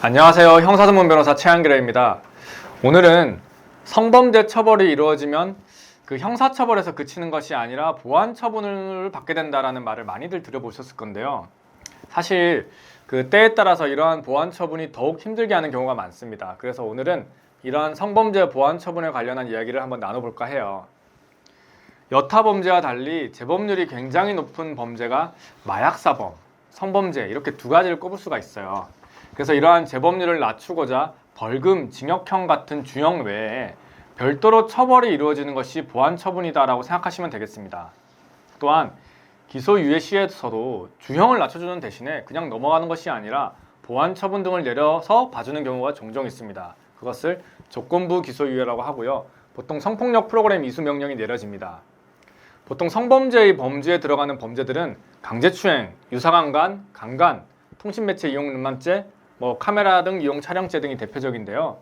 안녕하세요. 형사전문 변호사 최한길입니다. 오늘은 성범죄 처벌이 이루어지면 그 형사처벌에서 그치는 것이 아니라 보완처분을 받게 된다라는 말을 많이들 들어보셨을 건데요. 사실 그 때에 따라서 이러한 보완처분이 더욱 힘들게 하는 경우가 많습니다. 그래서 오늘은 이러한 성범죄 보완처분에 관련한 이야기를 한번 나눠볼까 해요. 여타 범죄와 달리 재범률이 굉장히 높은 범죄가 마약사범, 성범죄 이렇게 두 가지를 꼽을 수가 있어요. 그래서 이러한 재범률을 낮추고자 벌금, 징역형 같은 주형 외에 별도로 처벌이 이루어지는 것이 보완처분이다라고 생각하시면 되겠습니다. 또한 기소유예 시에서도 주형을 낮춰주는 대신에 그냥 넘어가는 것이 아니라 보완처분 등을 내려서 봐주는 경우가 종종 있습니다. 그것을 조건부 기소유예라고 하고요. 보통 성폭력 프로그램 이수 명령이 내려집니다. 보통 성범죄의 범주에 들어가는 범죄들은 강제추행, 유사강간, 강간, 통신매체 이용 음란죄, 카메라 등 이용 촬영죄 등이 대표적인데요.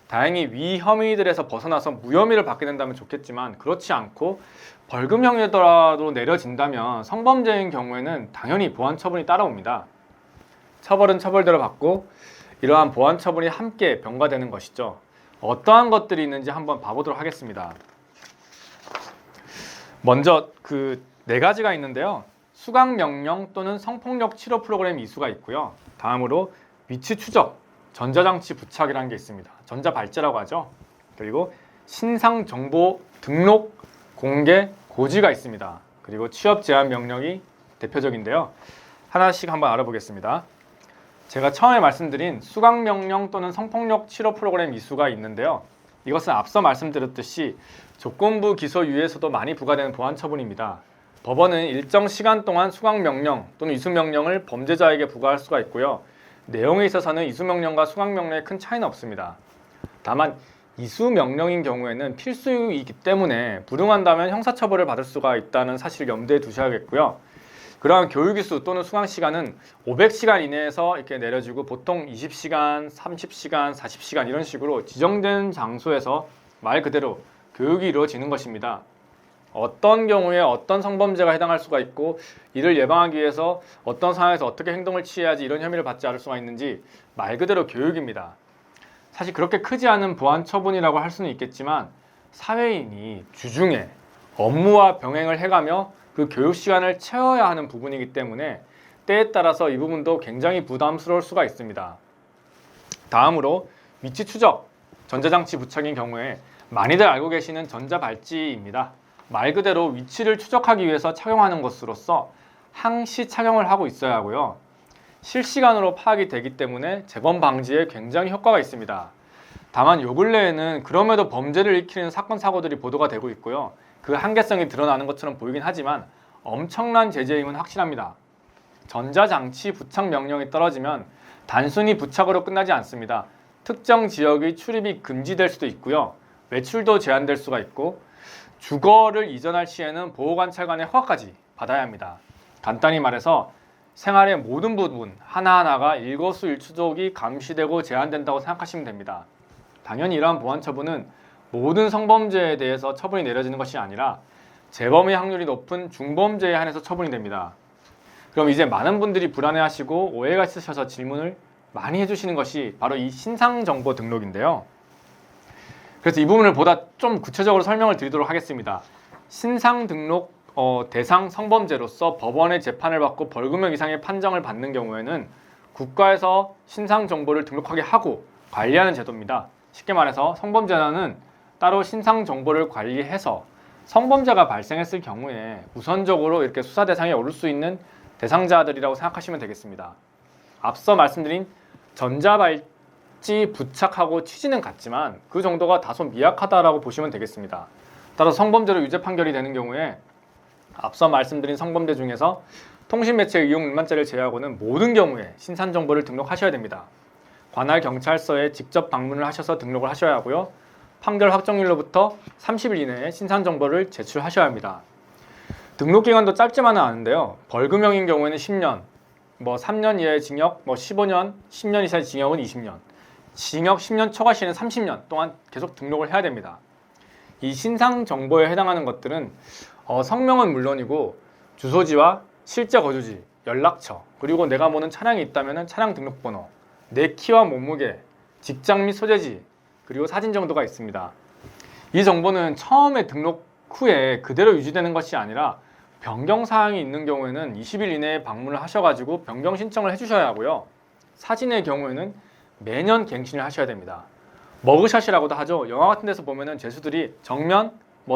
다행히 위 혐의들에서 벗어나서 무혐의를 받게 된다면 좋겠지만 그렇지 않고 벌금형이더라도 내려진다면 성범죄인 경우에는 당연히 보완처분이 따라옵니다. 처벌은 처벌대로 받고 이러한 보완처분이 함께 병가되는 것이죠. 어떠한 것들이 있는지 한번 봐보도록 하겠습니다. 먼저 그 네 가지가 있는데요. 수강명령 또는 성폭력 치료 프로그램 이수가 있고요. 다음으로 위치 추적, 전자장치 부착이라는 게 있습니다. 전자발제라고 하죠. 그리고 신상정보 등록, 공개, 고지가 있습니다. 그리고 취업 제한 명령이 대표적인데요. 하나씩 한번 알아보겠습니다. 제가 처음에 말씀드린 수강명령 또는 성폭력 치료 프로그램 이수가 있는데요. 이것은 앞서 말씀드렸듯이 조건부 기소유예에서도 많이 부과되는 보완처분입니다. 법원은 일정 시간 동안 수강명령 또는 이수명령을 범죄자에게 부과할 수가 있고요. 내용에 있어서는 이수명령과 수강명령에 큰 차이는 없습니다. 다만 이수명령인 경우에는 필수이기 때문에 불응한다면 형사처벌을 받을 수가 있다는 사실을 염두에 두셔야겠고요. 그러한 교육이수 또는 수강시간은 500시간 이내에서 이렇게 내려지고 보통 20시간, 30시간, 40시간 이런 식으로 지정된 장소에서 말 그대로 교육이 이루어지는 것입니다. 어떤 경우에 어떤 성범죄가 해당할 수가 있고 이를 예방하기 위해서 어떤 상황에서 어떻게 행동을 취해야지 이런 혐의를 받지 않을 수가 있는지 말 그대로 교육입니다. 사실 그렇게 크지 않은 보완처분이라고 할 수는 있겠지만 사회인이 주중에 업무와 병행을 해가며 그 교육 시간을 채워야 하는 부분이기 때문에 때에 따라서 이 부분도 굉장히 부담스러울 수가 있습니다. 다음으로 위치 추적, 전자장치 부착인 경우에 많이들 알고 계시는 전자발찌입니다. 말 그대로 위치를 추적하기 위해서 착용하는 것으로서 항시 착용을 하고 있어야 하고요. 실시간으로 파악이 되기 때문에 재범 방지에 굉장히 효과가 있습니다. 다만 요 근래에는 그럼에도 범죄를 일으키는 사건 사고들이 보도가 되고 있고요. 그 한계성이 드러나는 것처럼 보이긴 하지만 엄청난 제재임은 확실합니다. 전자장치 부착 명령이 떨어지면 단순히 부착으로 끝나지 않습니다. 특정 지역의 출입이 금지될 수도 있고요. 외출도 제한될 수가 있고 주거를 이전할 시에는 보호관찰관의 허가까지 받아야 합니다. 간단히 말해서 생활의 모든 부분 하나하나가 일거수일투족이 감시되고 제한된다고 생각하시면 됩니다. 당연히 이러한 보완처분은 모든 성범죄에 대해서 처분이 내려지는 것이 아니라 재범의 확률이 높은 중범죄에 한해서 처분이 됩니다. 그럼 이제 많은 분들이 불안해하시고 오해가 있으셔서 질문을 많이 해주시는 것이 바로 이 신상정보 등록인데요. 그래서 이 부분을 보다 좀 구체적으로 설명을 드리도록 하겠습니다. 신상 등록 대상 성범죄로서 법원의 재판을 받고 벌금형 이상의 판정을 받는 경우에는 국가에서 신상 정보를 등록하게 하고 관리하는 제도입니다. 쉽게 말해서 성범죄자는 따로 신상 정보를 관리해서 성범죄가 발생했을 경우에 우선적으로 이렇게 수사 대상에 오를 수 있는 대상자들이라고 생각하시면 되겠습니다. 앞서 말씀드린 전자발찌 부착하고 취지는 같지만 그 정도가 다소 미약하다라고 보시면 되겠습니다. 따라서 성범죄로 유죄 판결이 되는 경우에 앞서 말씀드린 성범죄 중에서 통신매체 이용 음란죄를 제외하고는 모든 경우에 신상 정보를 등록하셔야 됩니다. 관할 경찰서에 직접 방문을 하셔서 등록을 하셔야 하고요. 판결 확정일로부터 30일 이내에 신상 정보를 제출하셔야 합니다. 등록 기간도 짧지만은 않은데요. 벌금형인 경우에는 10년, 3년 이하의 징역, 15년, 10년 이상의 징역은 20년, 징역 10년 초과 시에는 30년 동안 계속 등록을 해야 됩니다. 이 신상 정보에 해당하는 것들은 성명은 물론이고 주소지와 실제 거주지, 연락처, 그리고 내가 모는 차량이 있다면 차량 등록번호, 내 키와 몸무게, 직장 및 소재지, 그리고 사진 정도가 있습니다. 이 정보는 처음에 등록 후에 그대로 유지되는 것이 아니라 변경 사항이 있는 경우에는 20일 이내에 방문을 하셔가지고 변경 신청을 해주셔야 하고요. 사진의 경우에는 매년 갱신을 하셔야 됩니다. 머그샷이라고도 하죠. 영화 같은 데서 보면은 죄수들이 정면,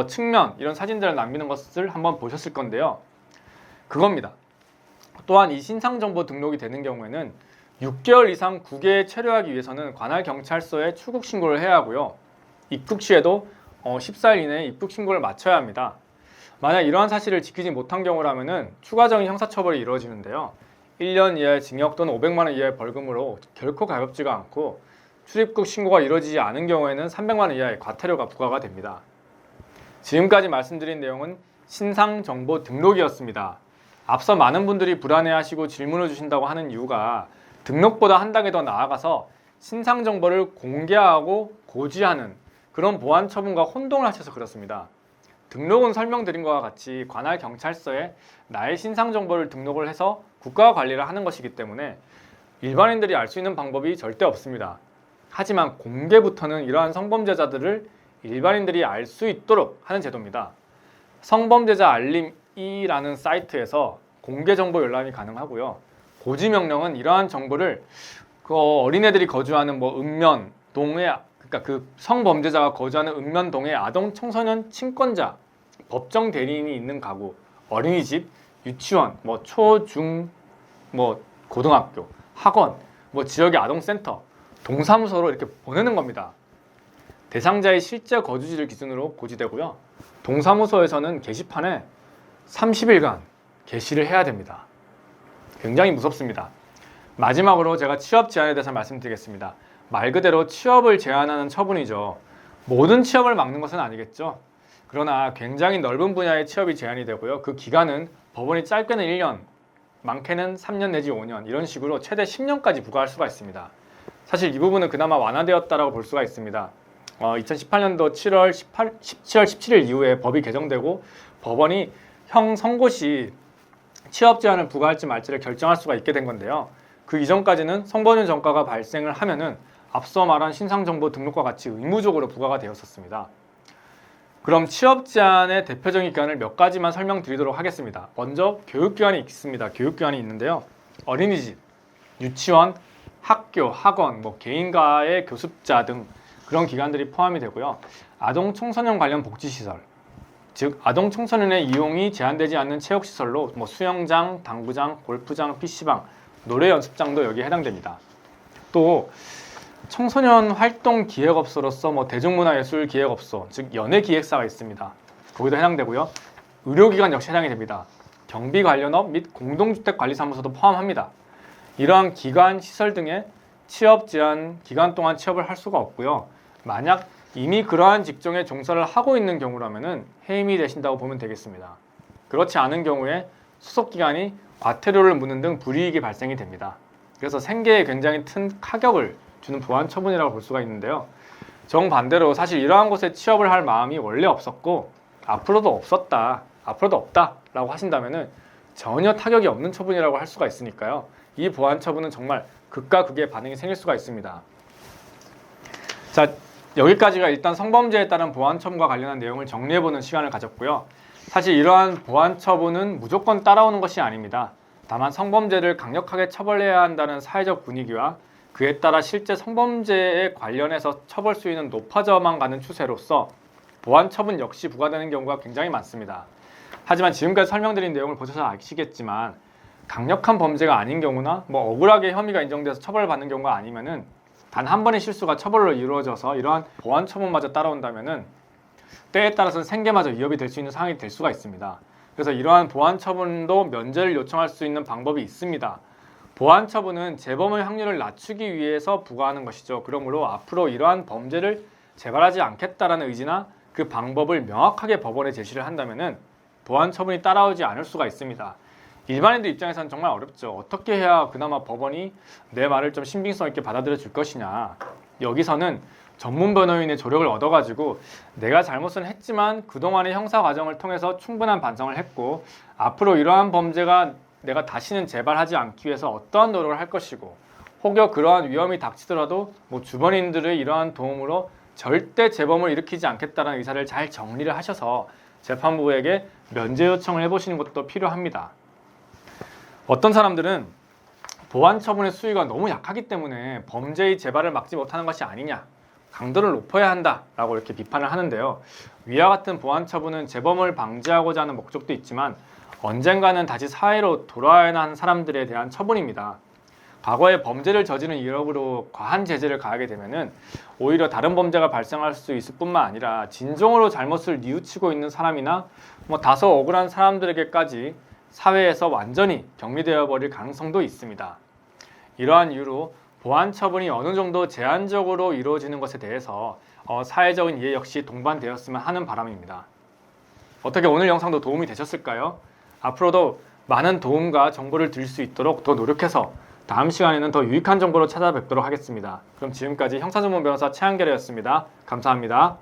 측면 이런 사진들을 남기는 것을 한번 보셨을 건데요. 그겁니다. 또한 이 신상정보 등록이 되는 경우에는 6개월 이상 국외에 체류하기 위해서는 관할 경찰서에 출국 신고를 해야 하고요. 입국 시에도 14일 이내에 입국 신고를 마쳐야 합니다. 만약 이러한 사실을 지키지 못한 경우라면은 추가적인 형사처벌이 이루어지는데요. 1년 이하의 징역 또는 500만 원 이하의 벌금으로 결코 가볍지가 않고 출입국 신고가 이루어지지 않은 경우에는 300만 원 이하의 과태료가 부과가 됩니다. 지금까지 말씀드린 내용은 신상정보 등록이었습니다. 앞서 많은 분들이 불안해하시고 질문을 주신다고 하는 이유가 등록보다 한 단계 더 나아가서 신상정보를 공개하고 고지하는 그런 보안 처분과 혼동을 하셔서 그렇습니다. 등록은 설명드린 것과 같이 관할 경찰서에 나의 신상정보를 등록을 해서 국가가 관리를 하는 것이기 때문에 일반인들이 알 수 있는 방법이 절대 없습니다. 하지만 공개부터는 이러한 성범죄자들을 일반인들이 알 수 있도록 하는 제도입니다. 성범죄자 알림이라는 사이트에서 공개 정보 열람이 가능하고요. 고지 명령은 이러한 정보를 어린애들이 거주하는 읍면동에 그러니까 그 성범죄자가 거주하는 읍면동의 아동 청소년 친권자, 법정 대리인이 있는 가구, 어린이집, 유치원, 초, 중, 고등학교, 학원, 지역의 아동센터, 동사무소로 이렇게 보내는 겁니다. 대상자의 실제 거주지를 기준으로 고지되고요. 동사무소에서는 게시판에 30일간 게시를 해야 됩니다. 굉장히 무섭습니다. 마지막으로 제가 취업 제한에 대해서 말씀드리겠습니다. 말 그대로 취업을 제한하는 처분이죠. 모든 취업을 막는 것은 아니겠죠. 그러나 굉장히 넓은 분야의 취업이 제한이 되고요. 그 기간은 법원이 짧게는 1년, 많게는 3년 내지 5년 이런 식으로 최대 10년까지 부과할 수가 있습니다. 사실 이 부분은 그나마 완화되었다고 볼 수가 있습니다. 2018년도 17월 17일 이후에 법이 개정되고 법원이 형 선고 시 취업 제한을 부과할지 말지를 결정할 수가 있게 된 건데요. 그 이전까지는 성범죄 전과가 발생을 하면은 앞서 말한 신상정보 등록과 같이 의무적으로 부과가 되었었습니다. 그럼 취업 제한의 대표적인 기관을 몇 가지만 설명드리도록 하겠습니다. 먼저 교육기관이 있습니다. 교육기관이 있는데요. 어린이집, 유치원, 학교, 학원, 개인과의 교습자 등 그런 기관들이 포함이 되고요. 아동 청소년 관련 복지시설, 즉 아동 청소년의 이용이 제한되지 않는 체육시설로 수영장, 당구장, 골프장, PC방, 노래 연습장도 여기에 해당됩니다. 또 청소년 활동 기획업소로서 대중문화예술 기획업소, 즉 연예기획사가 있습니다. 거기도 해당되고요. 의료기관 역시 해당이 됩니다. 경비 관련업 및 공동주택관리사무소도 포함합니다. 이러한 기관, 시설 등의 취업 제한 기간 동안 취업을 할 수가 없고요. 만약 이미 그러한 직종에 종사를 하고 있는 경우라면 해임이 되신다고 보면 되겠습니다. 그렇지 않은 경우에 소속기관이 과태료를 묻는 등 불이익이 발생이 됩니다. 그래서 생계에 굉장히 큰 타격을 주는 보안 처분이라고 볼 수가 있는데요. 정반대로 사실 이러한 곳에 취업을 할 마음이 원래 없었고 앞으로도 없다 라고 하신다면 전혀 타격이 없는 처분이라고 할 수가 있으니까요. 이 보안 처분은 정말 극과 극의 반응이 생길 수가 있습니다. 자, 여기까지가 일단 성범죄에 따른 보안 처분과 관련한 내용을 정리해보는 시간을 가졌고요. 사실 이러한 보안 처분은 무조건 따라오는 것이 아닙니다. 다만 성범죄를 강력하게 처벌해야 한다는 사회적 분위기와 그에 따라 실제 성범죄에 관련해서 처벌 수위는 높아져만 가는 추세로서 보안 처분 역시 부과되는 경우가 굉장히 많습니다. 하지만 지금까지 설명드린 내용을 보셔서 아시겠지만 강력한 범죄가 아닌 경우나 억울하게 혐의가 인정돼서 처벌받는 경우가 아니면은 단 한 번의 실수가 처벌로 이루어져서 이러한 보안 처분마저 따라온다면은 때에 따라서는 생계마저 위협이 될 수 있는 상황이 될 수가 있습니다. 그래서 이러한 보안 처분도 면제를 요청할 수 있는 방법이 있습니다. 보안 처분은 재범의 확률을 낮추기 위해서 부과하는 것이죠. 그러므로 앞으로 이러한 범죄를 재발하지 않겠다라는 의지나 그 방법을 명확하게 법원에 제시를 한다면은 보안 처분이 따라오지 않을 수가 있습니다. 일반인들 입장에서는 정말 어렵죠. 어떻게 해야 그나마 법원이 내 말을 좀 신빙성 있게 받아들여 줄 것이냐. 여기서는 전문 변호인의 조력을 얻어가지고 내가 잘못은 했지만 그동안의 형사 과정을 통해서 충분한 반성을 했고 앞으로 이러한 범죄가 내가 다시는 재발하지 않기 위해서 어떠한 노력을 할 것이고 혹여 그러한 위험이 닥치더라도 뭐 주변인들의 이러한 도움으로 절대 재범을 일으키지 않겠다는 의사를 잘 정리를 하셔서 재판부에게 면제 요청을 해보시는 것도 필요합니다. 어떤 사람들은 보안 처분의 수위가 너무 약하기 때문에 범죄의 재발을 막지 못하는 것이 아니냐, 강도를 높여야 한다라고 이렇게 비판을 하는데요. 위와 같은 보안 처분은 재범을 방지하고자 하는 목적도 있지만 언젠가는 다시 사회로 돌아와야 하는 사람들에 대한 처분입니다. 과거에 범죄를 저지른 이력으로 과한 제재를 가하게 되면은 오히려 다른 범죄가 발생할 수 있을 뿐만 아니라 진정으로 잘못을 뉘우치고 있는 사람이나 뭐 다소 억울한 사람들에게까지 사회에서 완전히 격리되어 버릴 가능성도 있습니다. 이러한 이유로 보안 처분이 어느 정도 제한적으로 이루어지는 것에 대해서 사회적인 이해 역시 동반되었으면 하는 바람입니다. 어떻게 오늘 영상도 도움이 되셨을까요? 앞으로도 많은 도움과 정보를 드릴 수 있도록 더 노력해서 다음 시간에는 더 유익한 정보로 찾아뵙도록 하겠습니다. 그럼 지금까지 형사전문 변호사 최한결이었습니다. 감사합니다.